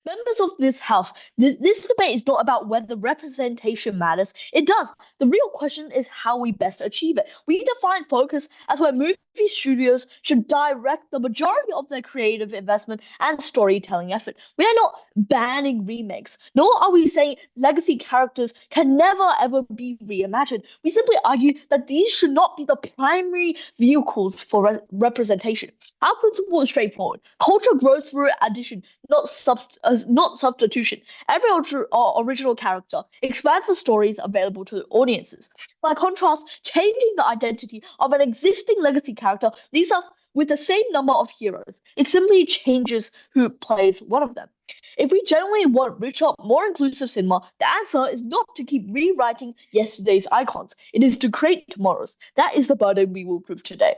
Members of this house, this debate is not about whether representation matters. It does. The real question is how we best achieve it. We define focus as where movie studios should direct the majority of their creative investment and storytelling effort. We are not banning remakes, nor are we saying legacy characters can never ever be reimagined. We simply argue that these should not be the primary vehicles for representation. Our principle is straightforward. Culture grows through addition, not substitution. Every original character expands the stories available to audiences. By contrast, changing the identity of an existing legacy character leaves us with the same number of heroes. It simply changes who plays one of them. If we genuinely want richer, more inclusive cinema, the answer is not to keep rewriting yesterday's icons. It is to create tomorrow's. That is the burden we will prove today.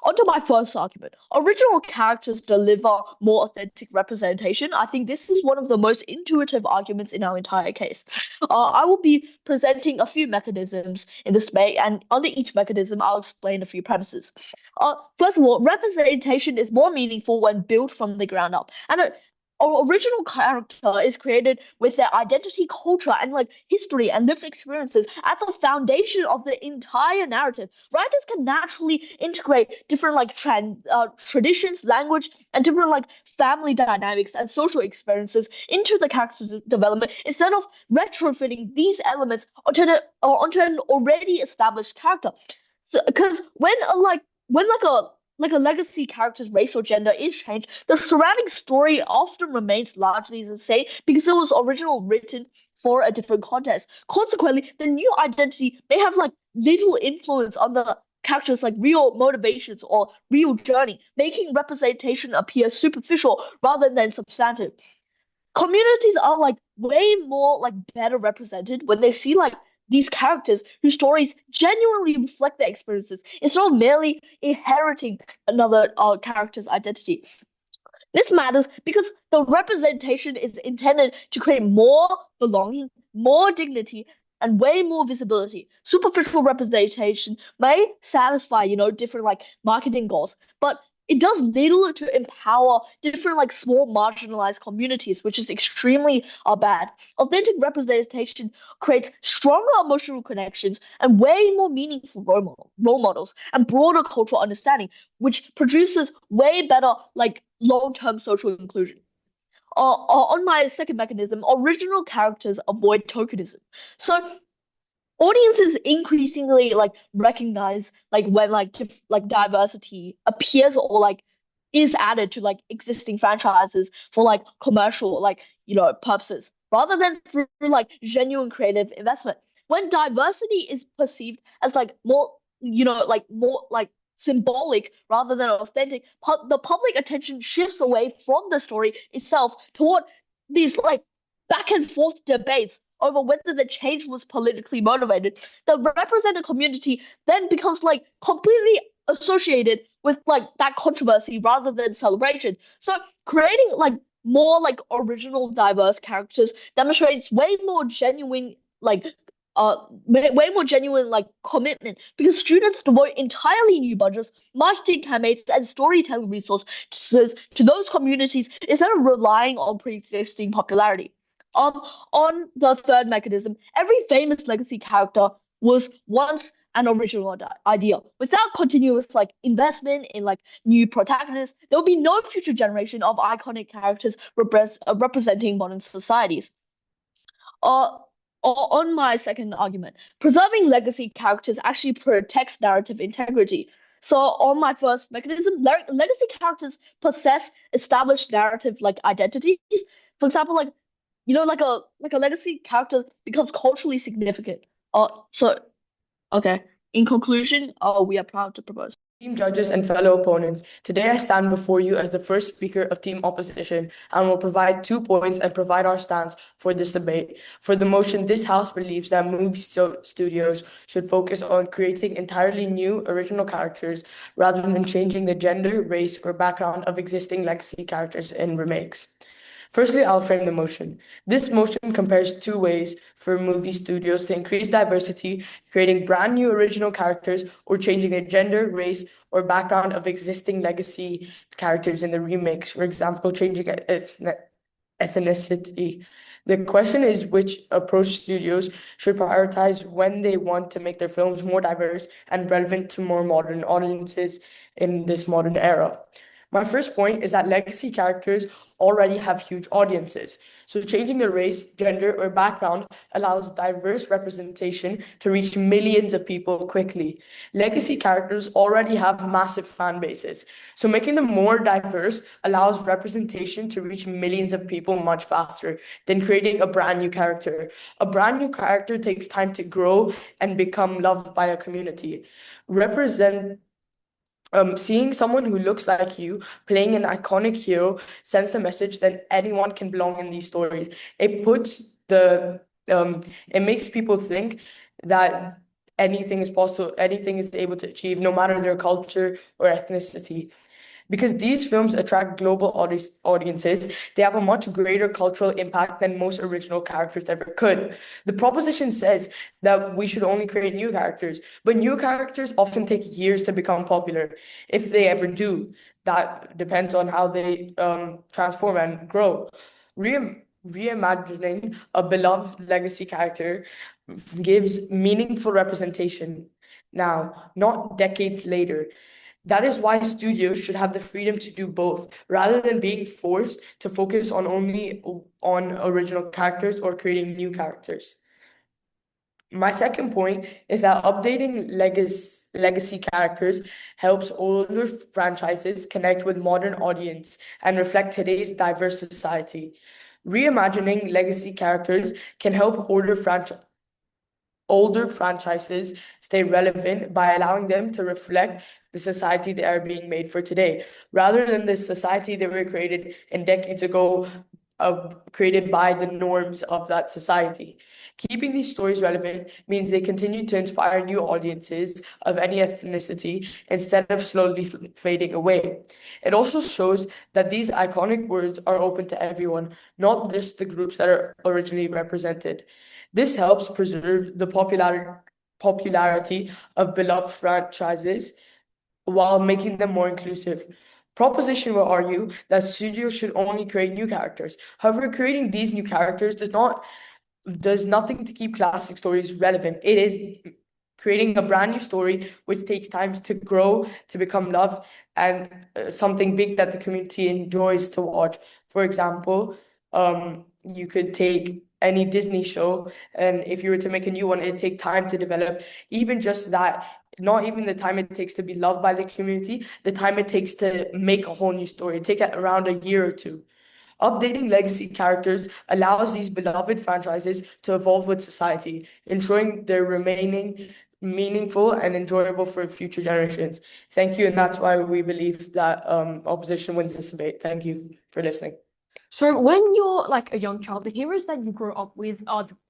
On to my first argument. Original characters deliver more authentic representation. I think this is one of the most intuitive arguments in our entire case. I will be presenting a few mechanisms in this debate, and under each mechanism, I'll explain a few premises. First of all, representation is more meaningful when built from the ground up. And our original character is created with their identity, culture, and history and lived experiences at the foundation of the entire narrative. Writers can naturally integrate different traditions, language, and different family dynamics and social experiences into the character's development instead of retrofitting these elements onto an already established character. So, because when a legacy character's race or gender is changed, the surrounding story often remains largely the same because it was originally written for a different context. Consequently, the new identity may have little influence on the character's real motivations or real journey, making representation appear superficial rather than substantive. Communities are way more better represented when they see these characters whose stories genuinely reflect their experiences instead of merely inheriting another character's identity. This matters because the representation is intended to create more belonging, more dignity, and way more visibility. Superficial representation may satisfy, different marketing goals, but it does little to empower different small marginalized communities, which is extremely bad. Authentic representation creates stronger emotional connections and way more meaningful role models and broader cultural understanding, which produces way better long-term social inclusion. On my second mechanism, original characters avoid tokenism. So audiences increasingly recognize when diversity appears or is added to existing franchises for commercial purposes rather than through genuine creative investment. When diversity is perceived as more more symbolic rather than authentic, the public attention shifts away from the story itself toward these back and forth debates over whether the change was politically motivated. The represented community then becomes completely associated with that controversy rather than celebration. So creating more original diverse characters demonstrates way more genuine commitment because students devote entirely new budgets, marketing campaigns, and storytelling resources to those communities instead of relying on pre-existing popularity. On the third mechanism, every famous legacy character was once an original idea. Without continuous investment in new protagonists, there will be no future generation of iconic characters representing modern societies. Uh, on my second argument, preserving legacy characters actually protects narrative integrity. So on my first mechanism, legacy characters possess established narrative identities. For example, like a legacy character becomes culturally significant. So okay. In conclusion, we are proud to propose. Team judges and fellow opponents, today I stand before you as the first speaker of team opposition and will provide 2 points and provide our stance for this debate. For the motion, this House believes that movie studios should focus on creating entirely new original characters rather than changing the gender, race, or background of existing legacy characters in remakes. Firstly, I'll frame the motion. This motion compares 2 ways for movie studios to increase diversity, creating brand new original characters, or changing the gender, race, or background of existing legacy characters in the remakes. For example, changing ethnicity. The question is which approach studios should prioritize when they want to make their films more diverse and relevant to more modern audiences in this modern era. My first point is that legacy characters already have huge audiences. So changing their race, gender, or background allows diverse representation to reach millions of people quickly. Legacy characters already have massive fan bases. So making them more diverse allows representation to reach millions of people much faster than creating a brand new character. A brand new character takes time to grow and become loved by a community. Represent Seeing someone who looks like you playing an iconic hero sends the message that anyone can belong in these stories. It puts it makes people think that anything is possible, anything is able to achieve, no matter their culture or ethnicity. Because these films attract global audiences, they have a much greater cultural impact than most original characters ever could. The proposition says that we should only create new characters, but new characters often take years to become popular, if they ever do. That depends on how they transform and grow. Reimagining a beloved legacy character gives meaningful representation now, not decades later. That is why studios should have the freedom to do both, rather than being forced to focus on only on original characters or creating new characters. My second point is that updating legacy characters helps older franchises connect with modern audience and reflect today's diverse society. Reimagining legacy characters can help older franchises stay relevant by allowing them to reflect the society they are being made for today, rather than the society they were created in decades ago, created by the norms of that society. Keeping these stories relevant means they continue to inspire new audiences of any ethnicity instead of slowly fading away. It also shows that these iconic words are open to everyone, not just the groups that are originally represented. This helps preserve the popularity of beloved franchises while making them more inclusive. Proposition will argue that studios should only create new characters. However, creating these new characters does nothing to keep classic stories relevant. It is creating a brand new story which takes time to grow, to become loved, and something big that the community enjoys to watch. For example, you could take any Disney show, and if you were to make a new one, it'd take time to develop. Even just that, not even the time it takes to be loved by the community, the time it takes to make a whole new story. It take around a year or two. Updating legacy characters allows these beloved franchises to evolve with society, ensuring they're remaining meaningful and enjoyable for future generations. Thank you, and that's why we believe that opposition wins this debate. Thank you for listening. So when you're like a young child, the heroes that you grow up with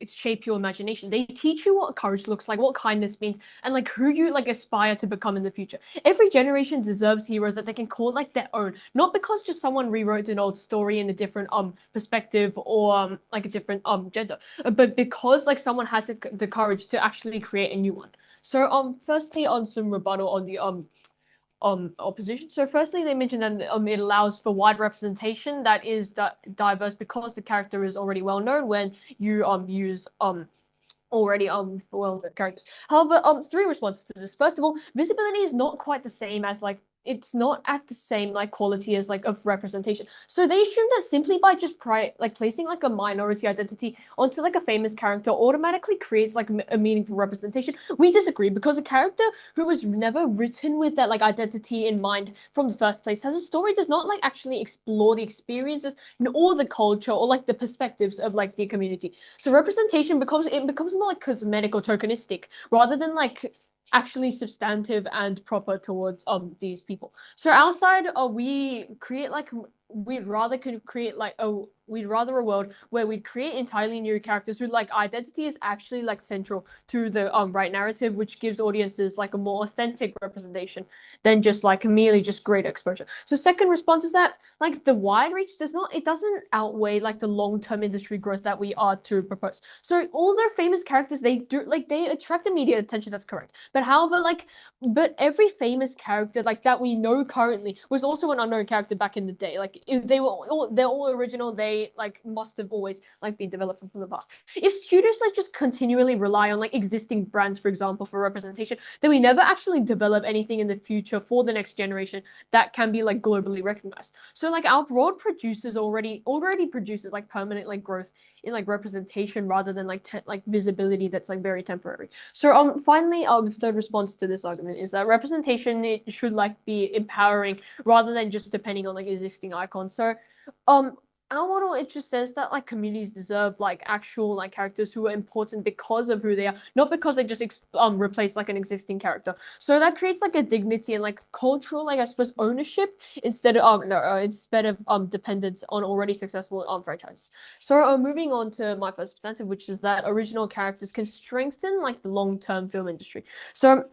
shape your imagination. They teach you what courage looks like, what kindness means, and like who you like aspire to become in the future. Every generation deserves heroes that they can call like their own, not because just someone rewrote an old story in a different perspective or like a different gender, but because like someone had the courage to actually create a new one. So firstly on some rebuttal on the opposition. So firstly, they mentioned that it allows for wide representation that is diverse because the character is already well known when you use already well characters. However, three responses to this. First of all, visibility is not quite the same as like it's not at the same like quality as like of representation. So they assume that simply by just placing like a minority identity onto like a famous character automatically creates like a meaningful representation. We disagree because a character who was never written with that like identity in mind from the first place has a story does not like actually explore the experiences or the culture or like the perspectives of like the community. So representation becomes more like cosmetic or tokenistic rather than like actually substantive and proper towards these people. So our side, we create like we'd rather could create like we'd rather a world where we'd create entirely new characters who like identity is actually like central to the right narrative, which gives audiences like a more authentic representation than just like merely just great exposure. So second response is that like the wide reach doesn't outweigh like the long-term industry growth that we are to propose. So all their famous characters, they attract immediate attention, that's correct. But however, but every famous character like that we know currently was also an unknown character back in the day. Like if they're all original, they like must have always like been developed from the past. If studios like just continually rely on like existing brands, for example, for representation, then we never actually develop anything in the future for the next generation that can be like globally recognized. So like our broad producers already produces like permanent like growth in like representation rather than like like visibility that's like very temporary. So finally the third response to this argument is that representation it should like be empowering rather than just depending on like existing icons. So um our model it just says that like communities deserve like actual like characters who are important because of who they are, not because they just replace like an existing character. So that creates like a dignity and like cultural like I suppose ownership instead of no instead of dependence on already successful franchises. So moving on to my first perspective, which is that original characters can strengthen like the long-term film industry. So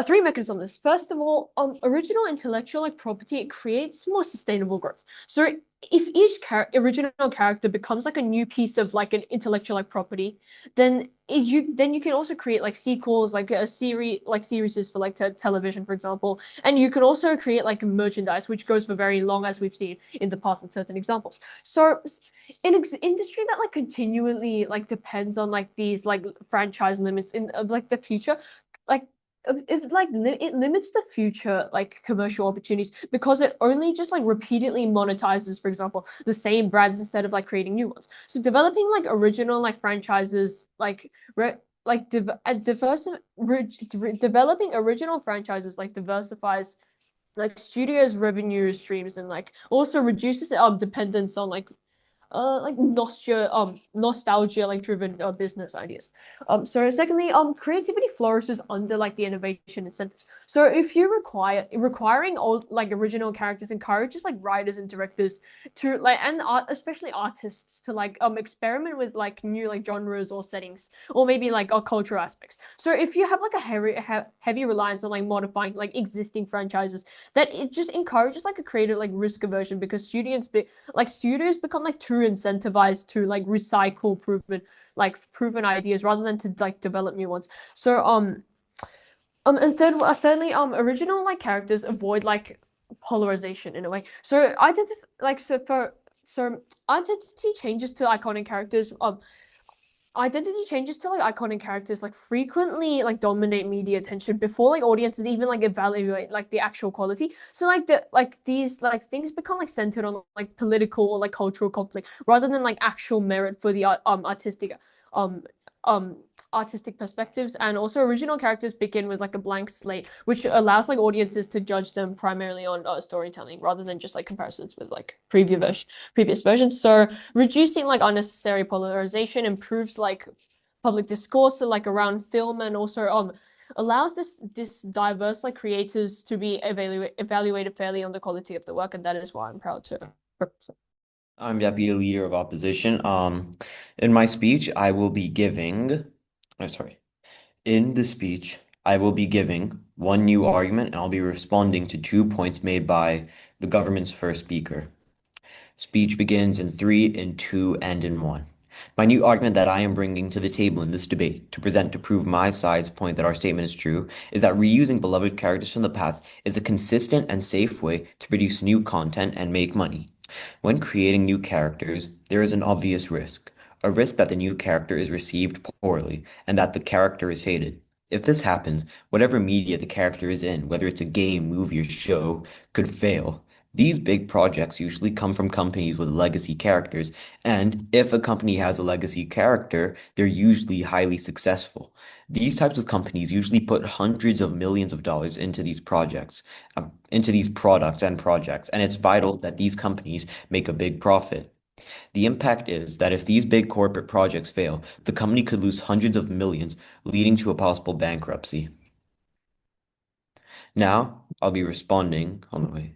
three mechanisms on this. First of all, original intellectual like property it creates more sustainable growth. So if each original character becomes like a new piece of like an intellectual like property, then you can also create like sequels, like a series for like television, for example, and you can also create like merchandise which goes for very long, as we've seen in the past with certain examples. So in industry that like continually like depends on like these like franchise limits in of like the future, like it limits the future like commercial opportunities because it only just like repeatedly monetizes, for example, the same brands instead of like creating new ones. So developing like original like franchises like developing original franchises like diversifies like studios revenue streams and like also reduces dependence on like nostalgia like driven business ideas. So secondly, creativity flourishes under like the innovation incentives. So if you requiring old like original characters encourages like writers and directors to like and especially artists to like experiment with like new like genres or settings or maybe like cultural aspects. So if you have like a heavy reliance on like modifying like existing franchises, that it just encourages like a creative like risk aversion because studios become like too incentivized to like recycle proven ideas rather than to like develop new ones. So and thirdly, original like characters avoid like polarization in a way. So identity changes to iconic characters identity changes to like iconic characters like frequently like dominate media attention before like audiences even like evaluate like the actual quality. So these like things become like centered on like political or like cultural conflict rather than like actual merit for the um um artistic perspectives. And also original characters begin with like a blank slate which allows like audiences to judge them primarily on storytelling rather than just like comparisons with like previous versions. So reducing like unnecessary polarization improves like public discourse like around film and also allows this diverse like creators to be evaluated fairly on the quality of the work, and that is why I'm proud to represent. I'm Deputy Leader of Opposition. In my speech, I will be giving, oh, sorry. In the speech, I will be giving one new argument and I'll be responding to 2 points made by the government's first speaker. Speech begins in three, in two, and in one. My new argument that I am bringing to the table in this debate to present to prove my side's point that our statement is true is that reusing beloved characters from the past is a consistent and safe way to produce new content and make money. When creating new characters, there is an obvious risk. A risk that the new character is received poorly and that the character is hated. If this happens, whatever media the character is in, whether it's a game, movie, or show, could fail. These big projects usually come from companies with legacy characters, and if a company has a legacy character, they're usually highly successful. These types of companies usually put hundreds of millions of dollars into these into these products and projects, and it's vital that these companies make a big profit. The impact is that if these big corporate projects fail, the company could lose hundreds of millions, leading to a possible bankruptcy. Now, I'll be responding. Hold on, wait.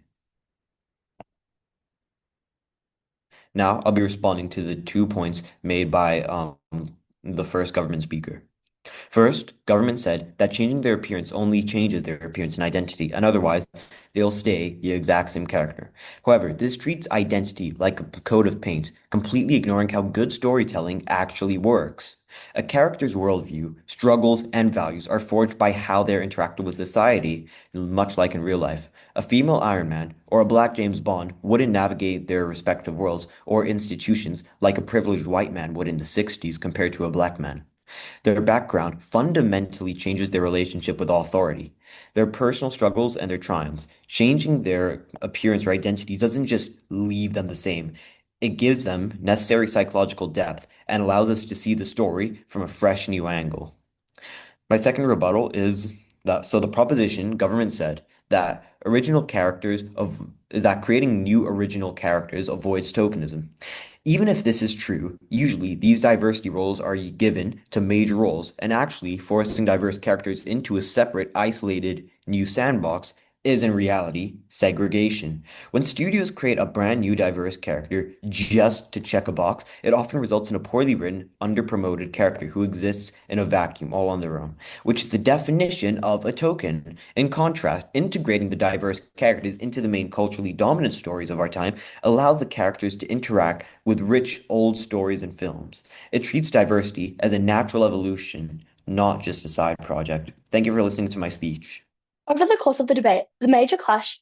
Now, I'll be responding to the 2 points made by the first government speaker. First, government said that changing their appearance only changes their appearance and identity, and otherwise, they'll stay the exact same character. However, this treats identity like a coat of paint, completely ignoring how good storytelling actually works. A character's worldview, struggles, and values are forged by how they're interacting with society, much like in real life. A female Iron Man or a black James Bond wouldn't navigate their respective worlds or institutions like a privileged white man would in the 60s compared to a black man. Their background fundamentally changes their relationship with authority, their personal struggles and their triumphs. Changing their appearance or identity doesn't just leave them the same. It gives them necessary psychological depth and allows us to see the story from a fresh new angle. My second rebuttal is that the proposition government said that original characters of is that creating new original characters avoids tokenism. Even if this is true, usually these diversity roles are given to major roles, and actually forcing diverse characters into a separate, isolated new sandbox is in reality segregation. When studios create a brand new diverse character just to check a box, it often results in a poorly written, underpromoted character who exists in a vacuum all on their own, which is the definition of a token. In contrast, integrating the diverse characters into the main culturally dominant stories of our time allows the characters to interact with rich old stories and films. It treats diversity as a natural evolution, not just a side project. Thank you for listening to my speech. Over the course of the debate, the major clash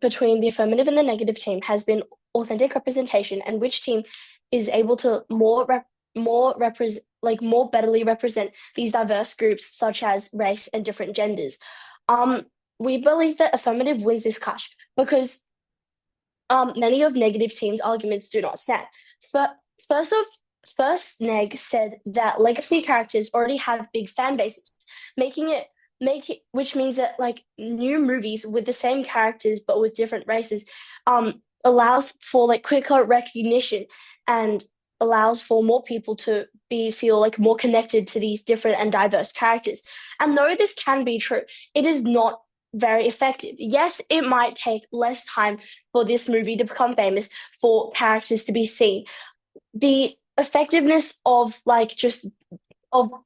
between the affirmative and the negative team has been authentic representation and which team is able to more betterly represent these diverse groups such as race and different genders. We believe that affirmative wins this clash because many of negative teams' arguments do not stand. First, Neg said that legacy characters already have big fan bases, which means that like new movies with the same characters but with different races allows for like quicker recognition and allows for more people to feel like more connected to these different and diverse characters. And though this can be true, it is not very effective. Yes, it might take less time for this movie to become famous, for characters to be seen. The effectiveness of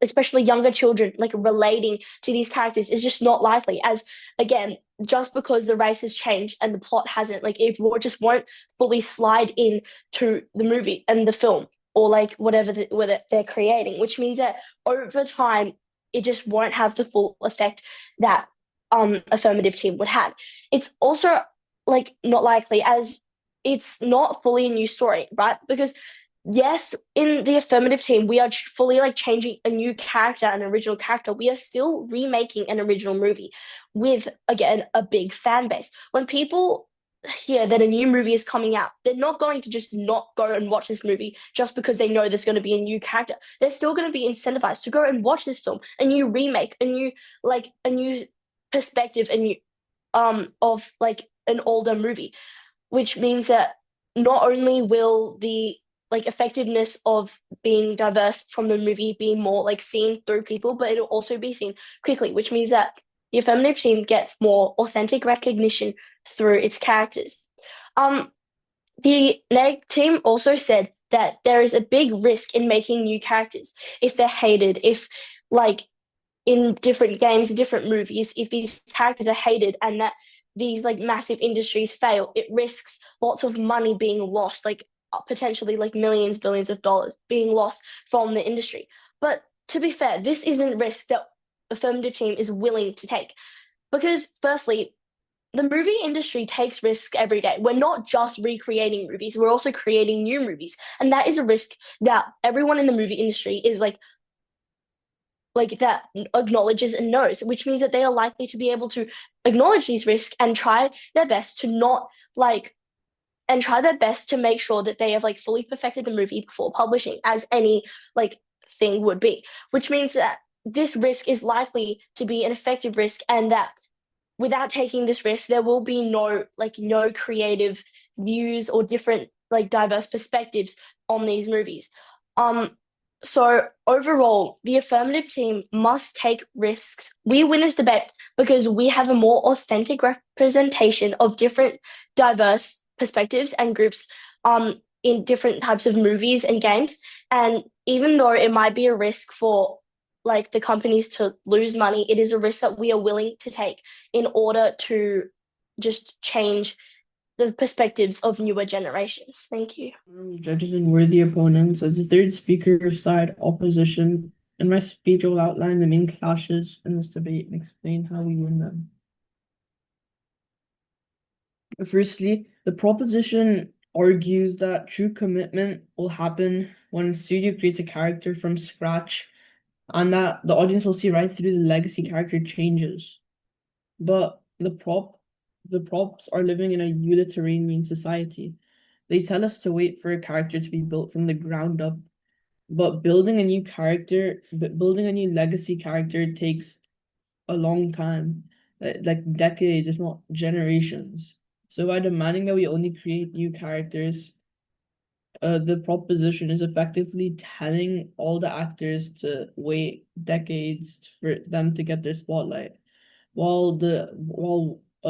especially younger children like relating to these characters is just not likely, as again, just because the race has changed and the plot hasn't, like it just won't fully slide in to the movie and the film or like whatever they're creating, which means that over time it just won't have the full effect that affirmative team would have. It's also like not likely, as it's not fully a new story, right? Because yes, in the affirmative team, we are fully like changing a new character, an original character. We are still remaking an original movie with, again, a big fan base. When people hear that a new movie is coming out, they're not going to just not go and watch this movie just because they know there's going to be a new character. They're still going to be incentivized to go and watch this film, a new remake, a new perspective, a new of like an older movie, which means that not only will the like effectiveness of being diverse from the movie be more like seen through people, but it'll also be seen quickly, which means that the affirmative team gets more authentic recognition through its characters. The neg team also said that there is a big risk in making new characters if they're hated, if like in different games, different movies, if these characters are hated and that these like massive industries fail, it risks lots of money being lost, like potentially like millions, billions of dollars being lost from the industry. But to be fair, this isn't a risk that affirmative team is willing to take because firstly, the movie industry takes risks every day. We're not just recreating movies, we're also creating new movies. And that is a risk that everyone in the movie industry is like that acknowledges and knows, which means that they are likely to be able to acknowledge these risks and try their best to not like and try their best to make sure that they have like fully perfected the movie before publishing, as any like thing would be, which means that this risk is likely to be an effective risk and that without taking this risk there will be no creative views or different like diverse perspectives on these movies. So overall, the affirmative team must take risks. We win this debate because we have a more authentic representation of different diverse perspectives and groups in different types of movies and games. And even though it might be a risk for like the companies to lose money. It is a risk that we are willing to take in order to just change the perspectives of newer generations. Thank you. Judges and worthy opponents. As the third speaker of side opposition, in my speech, I will outline the main clashes in this debate and explain how we win them. Firstly, the proposition argues that true commitment will happen when a studio creates a character from scratch and that the audience will see right through the legacy character changes. But the props are living in a utilitarian society. They tell us to wait for a character to be built from the ground up, but building a new legacy character takes a long time, like decades, if not generations. So by demanding that we only create new characters, the proposition is effectively telling all the actors to wait decades for them to get their spotlight, while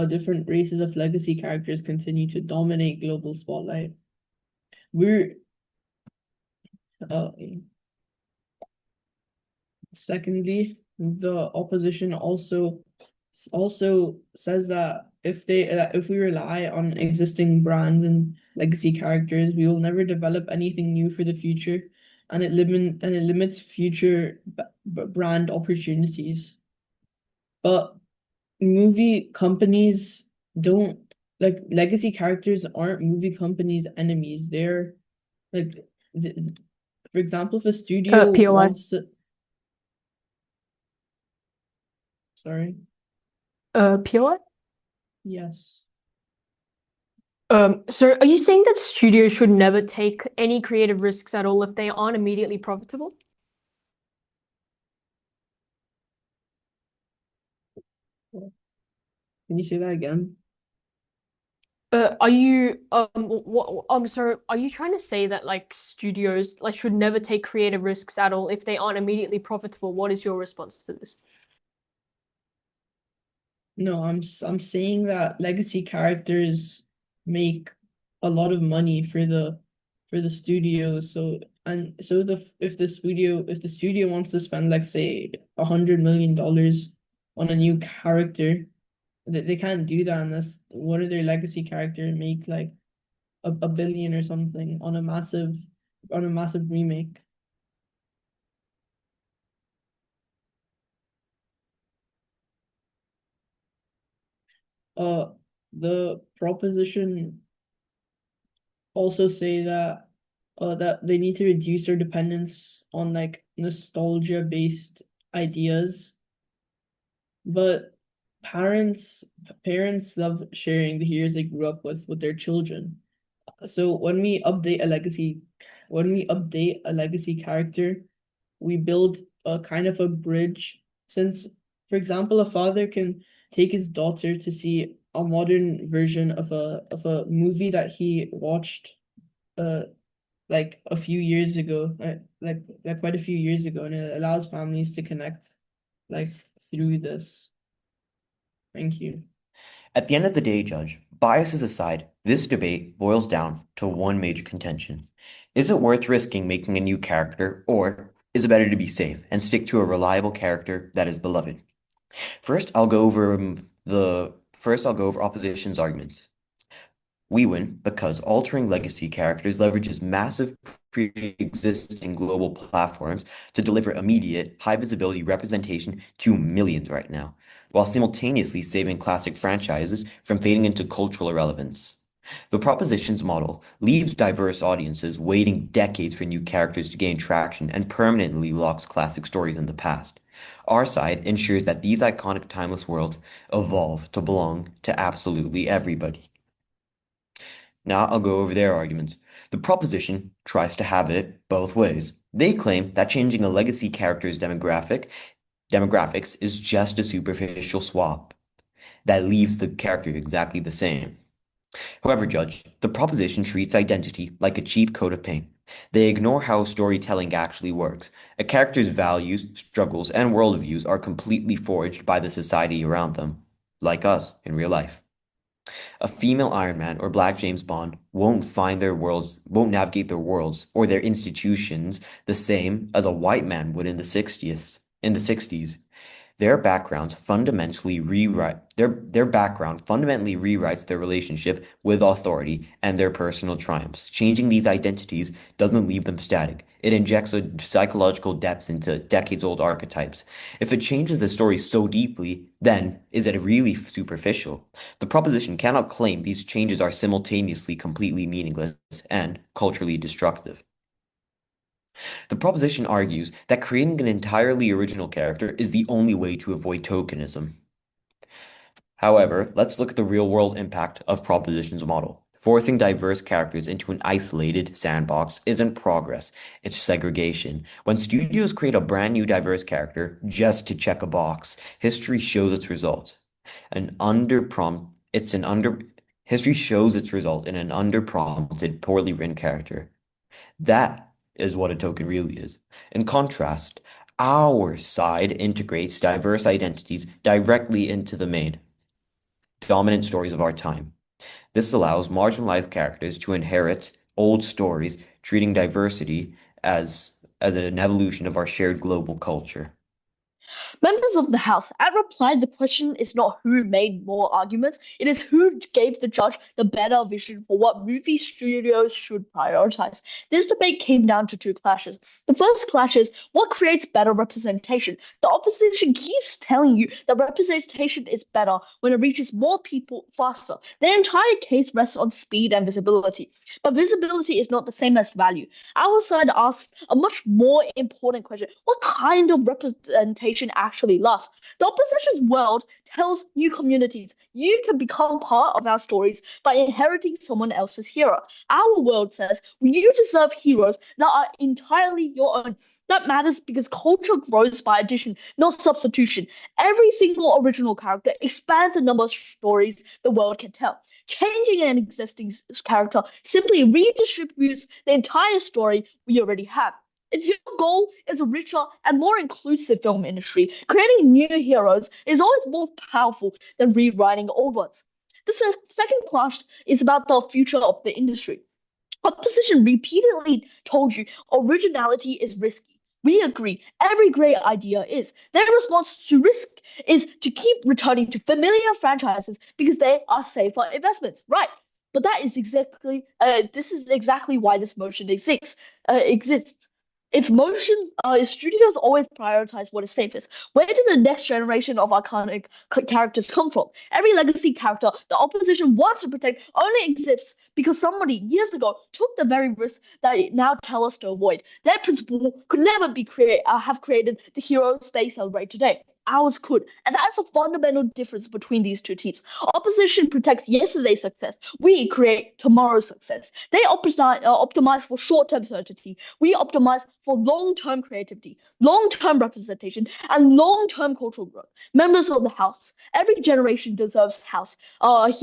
different races of legacy characters continue to dominate global spotlight. We're Secondly, the opposition also says that if we rely on existing brands and legacy characters, we will never develop anything new for the future, and it limits future brand opportunities. But movie companies don't like legacy characters aren't movie companies' enemies. They're like, for example, if a studio POI. wants to. Sorry. POI? Yes. So are you saying that studios should never take any creative risks at all if they aren't immediately profitable? Can you say that again? Are you so are you trying to say that like studios like should never take creative risks at all if they aren't immediately profitable? What is your response to this? No, I'm saying that legacy characters make a lot of money for the studio. So if the studio wants to spend like say $100 million on a new character, they can't do that unless one of their legacy characters make like a billion or something on a massive remake. The proposition also say that they need to reduce their dependence on like nostalgia based ideas, but parents love sharing the heroes they grew up with their children. So when we update a legacy character, we build a kind of a bridge. Since, for example, a father can take his daughter to see a modern version of a movie that he watched like a few years ago, like quite a few years ago, and it allows families to connect like through this. Thank you. At the end of the day, Judge, biases aside, this debate boils down to one major contention. Is it worth risking making a new character, or is it better to be safe and stick to a reliable character that is beloved? First, I'll go over opposition's arguments. We win because altering legacy characters leverages massive pre-existing global platforms to deliver immediate, high-visibility representation to millions right now, while simultaneously saving classic franchises from fading into cultural irrelevance. The proposition's model leaves diverse audiences waiting decades for new characters to gain traction and permanently locks classic stories in the past. Our side ensures that these iconic timeless worlds evolve to belong to absolutely everybody. Now I'll go over their arguments. The proposition tries to have it both ways. They claim that changing a legacy character's demographics is just a superficial swap that leaves the character exactly the same. However, Judge, the proposition treats identity like a cheap coat of paint. They ignore how storytelling actually works. A character's values, struggles, and worldviews are completely forged by the society around them, like us in real life. A female Iron Man or Black James Bond won't navigate their worlds or their institutions the same as a white man would in the 60s. in the 60s. Their background fundamentally rewrites their relationship with authority and their personal triumphs. Changing these identities doesn't leave them static. It injects a psychological depth into decades-old archetypes. If it changes the story so deeply, then is it really superficial? The proposition cannot claim these changes are simultaneously completely meaningless and culturally destructive. The proposition argues that creating an entirely original character is the only way to avoid tokenism. However, let's look at the real-world impact of proposition's model. Forcing diverse characters into an isolated sandbox isn't progress, it's segregation. When studios create a brand new diverse character just to check a box, history shows its result. History shows its result in an underprompted, poorly written character. That is what a token really is. In contrast, our side integrates diverse identities directly into the main dominant stories of our time. This allows marginalized characters to inherit old stories, treating diversity as an evolution of our shared global culture. Members of the House, at reply, the question is not who made more arguments, it is who gave the judge the better vision for what movie studios should prioritize. This debate came down to two clashes. The first clash is what creates better representation. The opposition keeps telling you that representation is better when it reaches more people faster. Their entire case rests on speed and visibility. But visibility is not the same as value. Our side asks a much more important question. What kind of representation actually lasts? The opposition's world tells new communities you can become part of our stories by inheriting someone else's hero. Our world says you deserve heroes that are entirely your own. That matters because culture grows by addition, not substitution. Every single original character expands the number of stories the world can tell. Changing an existing character simply redistributes the entire story we already have. If your goal is a richer and more inclusive film industry, creating new heroes is always more powerful than rewriting old ones. The second clash is about the future of the industry. Opposition repeatedly told you originality is risky. We agree, every great idea is. Their response to risk is to keep returning to familiar franchises because they are safer investments. Right. But this is exactly why this motion exists. If studios always prioritize what is safest, where did the next generation of iconic characters come from? Every legacy character the opposition wants to protect only exists because somebody years ago took the very risk that it now tell us to avoid. Their principle could never have created the heroes they celebrate today. Ours could, and that's a fundamental difference between these two teams. Opposition protects yesterday's success. We create tomorrow's success. They optimize for short-term certainty. We optimize for long-term creativity, long-term representation, and long-term cultural growth. Members of the House, every generation deserves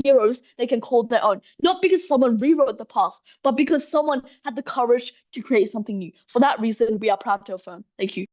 heroes they can call their own, not because someone rewrote the past, but because someone had the courage to create something new. For that reason, we are proud to affirm. Thank you.